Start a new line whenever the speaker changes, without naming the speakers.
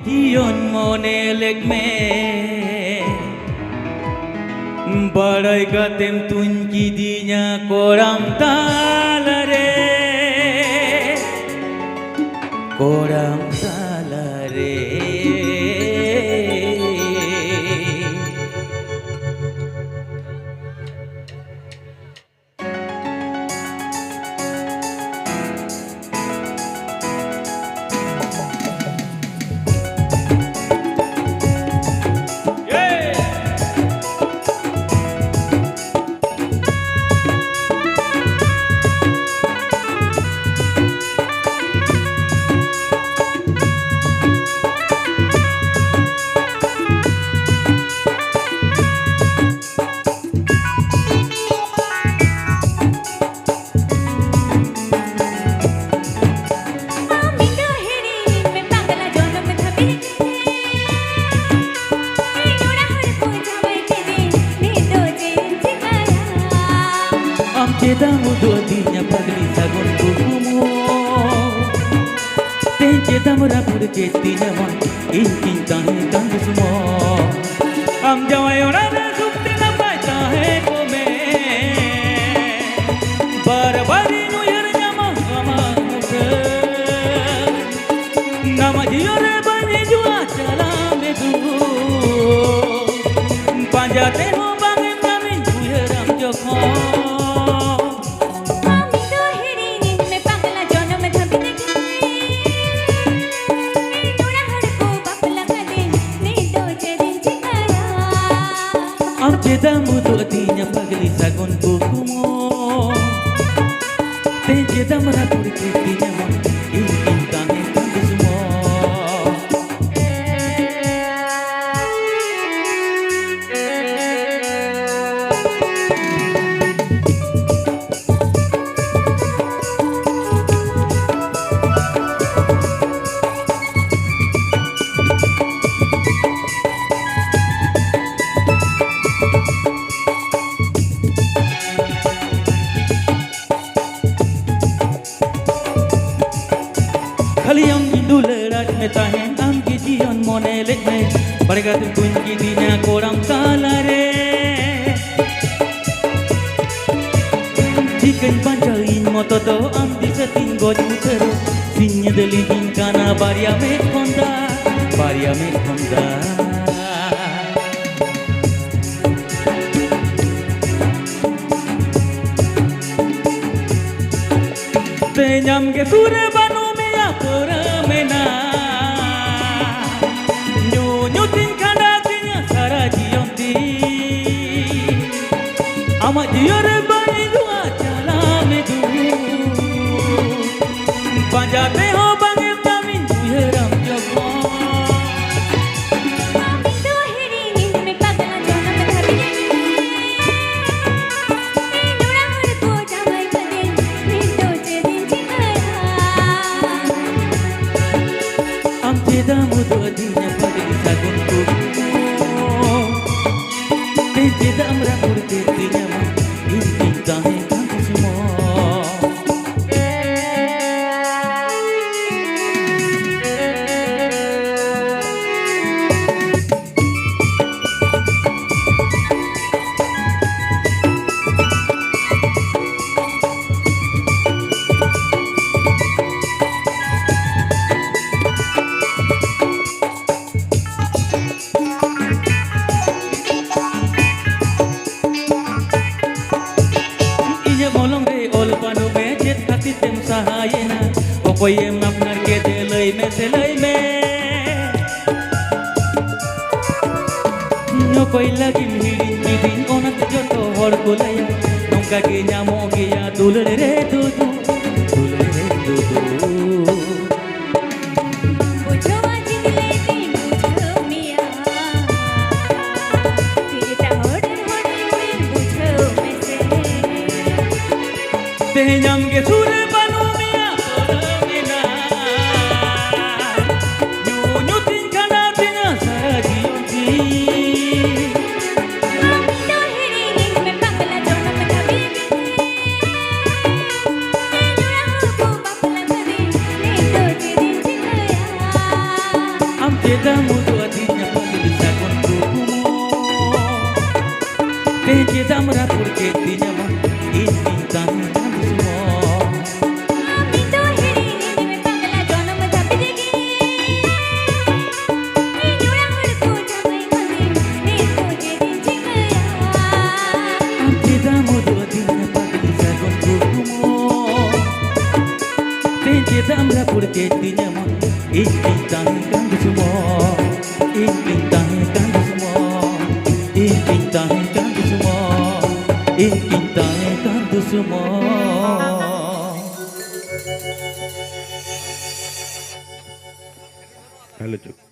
Diyon monelek me Barai katem tunji dinya koram talare Koram talare Cedang udodinya pagli sagun kukumu Ten cedam rapur cetinya mon Inkin tahe tang sumo Am jawai orana sukti napai tahe kome Barbari nuyar nyama kama muse Nama jiore bani jua cala medu Panjate ho bangin kami uyaram jokhon Cedam udodinya pagli sagun kukumu Ten cedam rapur cetinya mon Inkin tahe tang sumo Kalian indulerat metahen am kijion monelek me Bargat kunji dina koram talare Jikan panjain motodo am disetin gojutero Sinya deligin kana baria met honda Tenyam ke sure banu Mena Nyo tin kada tinya sara jiyonti Ama jiyore bani dua cala medu Panjate ho bangir tamin uyaram jokon Cedam udodinya pagli sagun kukumu Ten cedam rapur cetinya mon Inkin tahe tang sumo Sahayena okoy em apnar ke delay me Nokoy lagim hirin jibin onat joto hor kolaya Nongka ge nyamo ge ya dulre dudu
Bujo aji dile din bujo miya Tita hode bujo mese
Tenyam ge sure jeda mudu adinya pagil sagon kukumo te jeda mra purke dinya ma in pintan kan sumo
আমি তো হেরে নেবে পাগলা জনম যাবে দেখে এই নোড়া হড়কো ঝামাই খাবে নে তো যেদিন ঝিমায়া
am jeda mudu adinya pagil sagon kukumo te jeda mra purke dinya ma in pintan kan sumo in pintan kan sumo in pintan kan sumo in pintan kan sumo
hello